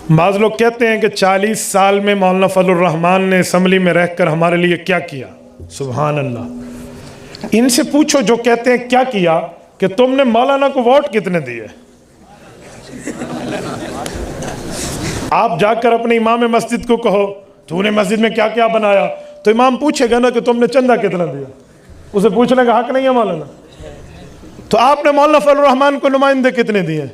بعض لوگ کہتے ہیں کہ 40 سال میں مولانا فضل الرحمان نے اسمبلی میں رہ کر ہمارے لیے کیا کیا. سبحان اللہ. ان سے پوچھو جو کہتے ہیں کیا کیا, کہ تم نے مولانا کو ووٹ کتنے دیے. آپ جا کر اپنے امام مسجد کو کہو تو نے مسجد میں کیا کیا بنایا, تو امام پوچھے گا نا کہ تم نے چندہ کتنا دیا. اسے پوچھنے کا حق نہیں ہے مولانا. تو آپ نے مولانا فضل الرحمان کو نمائندے کتنے دیے؟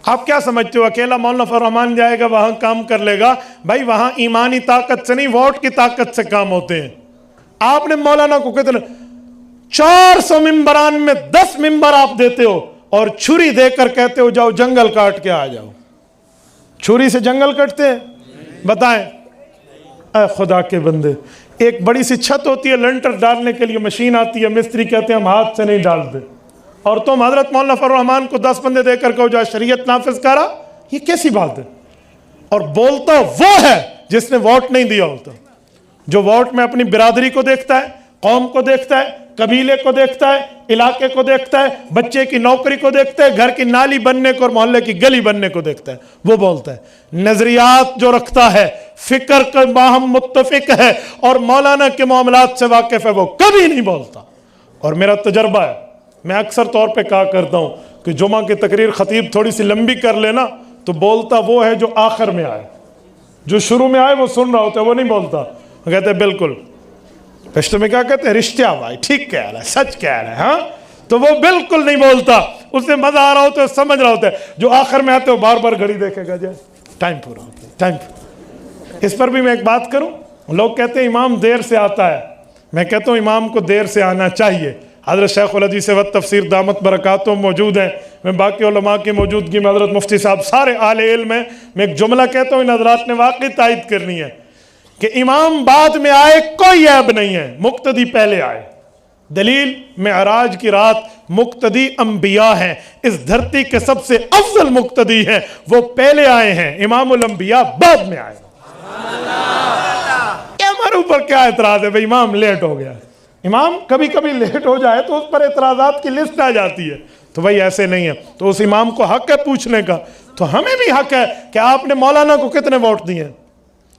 آپ کیا سمجھتے ہو اکیلا مولانا فضل الرحمان جائے گا وہاں کام کر لے گا؟ بھائی وہاں ایمانی طاقت سے نہیں, ووٹ کی طاقت سے کام ہوتے ہیں. آپ نے مولانا کو کتنے 400 ممبران میں 10 ممبر آپ دیتے ہو اور چھری دے کر کہتے ہو جاؤ جنگل کاٹ کے آ جاؤ. چھری سے جنگل کٹتے ہیں؟ بتائیں. اے خدا کے بندے, ایک بڑی سی چھت ہوتی ہے, لنٹر ڈالنے کے لیے مشین آتی ہے, مستری کہتے ہیں ہم ہاتھ سے نہیں ڈالتے, اور تم حضرت مولانا فضل الرحمان کو 10 بندے دے کر کہو جا شریعت نافذ کرا. یہ کیسی بات ہے؟ اور بولتا وہ ہے جس نے ووٹ نہیں دیا ہوتا, جو ووٹ میں اپنی برادری کو دیکھتا ہے, قوم کو دیکھتا ہے, قبیلے کو دیکھتا ہے, علاقے کو دیکھتا ہے, بچے کی نوکری کو دیکھتا ہے, گھر کی نالی بننے کو اور محلے کی گلی بننے کو دیکھتا ہے, وہ بولتا ہے. نظریات جو رکھتا ہے, فکر کا باہم متفق ہے اور مولانا کے معاملات سے واقف ہے, وہ کبھی نہیں بولتا. اور میرا تجربہ ہے, میں اکثر طور پہ کہا کرتا ہوں کہ جمعہ کی تقریر خطیب تھوڑی سی لمبی کر لینا تو بولتا وہ ہے جو آخر میں آئے. جو شروع میں آئے وہ سن رہا ہوتا ہے, وہ نہیں بولتا. وہ کہتے ہیں بالکل, پشتو میں کیا کہتے ہیں, رشتہ بھائی ٹھیک کہہ رہا ہے, سچ کہہ رہا ہے. ہاں, تو وہ بالکل نہیں بولتا, اسے مزہ آ رہا ہوتا ہے, سمجھ رہا ہوتا ہے. جو آخر میں آتے ہو بار بار گھڑی دیکھے گا, جائے ٹائم پورا ہوتا ہے, ٹائم پورا. اس پر بھی میں ایک بات کروں. لوگ کہتے ہیں امام دیر سے آتا ہے, میں کہتا ہوں امام کو دیر سے آنا چاہیے. حضرت شیخ الحدیث و تفسیر دامت برکاتہم موجود ہیں, میں باقی علماء کی موجودگی میں حضرت مفتی صاحب سارے اہل علم ہیں. میں ایک جملہ کہتا ہوں, ان حضرات نے واقعی تائید کرنی ہے کہ امام بعد میں آئے کوئی عیب نہیں ہے, مقتدی پہلے آئے. دلیل معراج کی رات مقتدی انبیاء ہیں, اس دھرتی کے سب سے افضل مقتدی ہیں, وہ پہلے آئے ہیں, امام الانبیاء بعد میں آئے. ہمارے اوپر کیا اعتراض ہے بھئی امام لیٹ ہو گیا؟ امام کبھی کبھی لیٹ ہو جائے تو اس پر اعتراضات کی لسٹ آ جاتی ہے, تو بھئی ایسے نہیں ہے. تو اس امام کو حق ہے پوچھنے کا, تو ہمیں بھی حق ہے کہ آپ نے مولانا کو کتنے ووٹ دیے ہیں.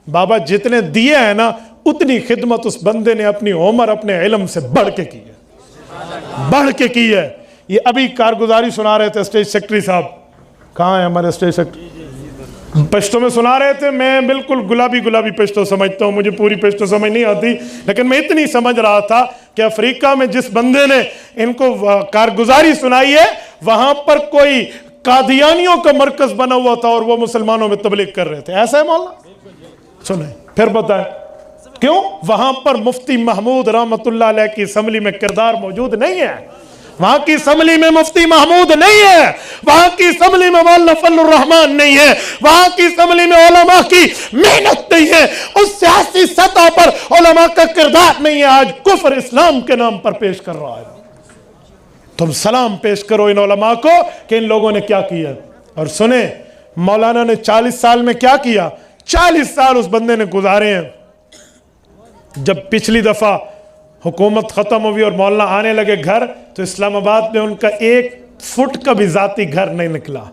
بابا جتنے دیے ہیں نا, اتنی خدمت اس بندے نے اپنی عمر اپنے علم سے بڑھ کے کی ہے, بڑھ کے کی ہے. یہ ابھی کارگزاری سنا رہے تھے اسٹیج سیکٹری صاحب, کہاں ہیں ہمارے اسٹیج سیکٹری, پشتو میں سنا رہے تھے. میں بالکل گلابی پشتو سمجھتا ہوں, مجھے پوری پشتو سمجھ نہیں آتی, لیکن میں اتنی سمجھ رہا تھا کہ افریقہ میں جس بندے نے ان کو کارگزاری سنائی ہے, وہاں پر کوئی قادیانیوں کا مرکز بنا ہوا تھا اور وہ مسلمانوں میں تبلیغ کر رہے تھے. ایسا ہے مولانا؟ سنیں پھر بتائیں کیوں. وہاں پر مفتی محمود رحمت اللہ علیہ کی اسمبلی میں کردار موجود نہیں ہے, وہاں کی اسمبلی میں مفتی محمود نہیں ہے, وہاں کی اسمبلی میں مولانا فضل الرحمان نہیں ہے, وہاں کی اسمبلی میں علماء کی محنت نہیں ہے, اس سیاسی سطح پر علماء کا کردار نہیں ہے. آج کفر اسلام کے نام پر پیش کر رہا ہے. تم سلام پیش کرو ان علماء کو کہ ان لوگوں نے کیا کیا. اور سنیں مولانا نے 40 سال میں کیا کیا. 40 سال اس بندے نے گزارے ہیں. جب پچھلی دفعہ حکومت ختم ہوئی اور مولانا آنے لگے گھر, تو اسلام آباد میں ان کا 1 فٹ کا بھی ذاتی گھر نہیں نکلا.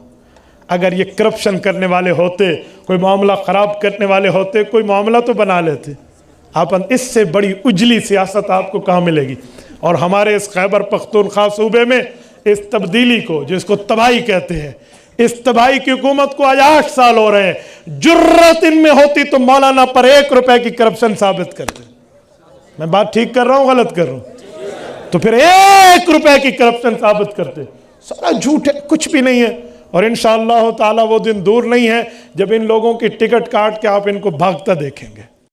اگر یہ کرپشن کرنے والے ہوتے, کوئی معاملہ خراب کرنے والے ہوتے, کوئی معاملہ تو بنا لیتے. آپ اس سے بڑی اجلی سیاست آپ کو کہاں ملے گی. اور ہمارے اس خیبر پختونخوا صوبے میں اس تبدیلی کو, جس کو تباہی کہتے ہیں, اس تباہی کی حکومت کو آج 8 سال ہو رہے ہیں. جرت ان میں ہوتی تو مولانا پر 1 روپے کی کرپشن ثابت کرتے. میں بات ٹھیک کر رہا ہوں غلط کر رہا ہوں؟ تو پھر 1 روپے کی کرپشن ثابت کرتے. سارا جھوٹ ہے, کچھ بھی نہیں ہے. اور انشاءاللہ تعالی وہ دن دور نہیں ہے جب ان لوگوں کی ٹکٹ کاٹ کے آپ ان کو بھاگتا دیکھیں گے.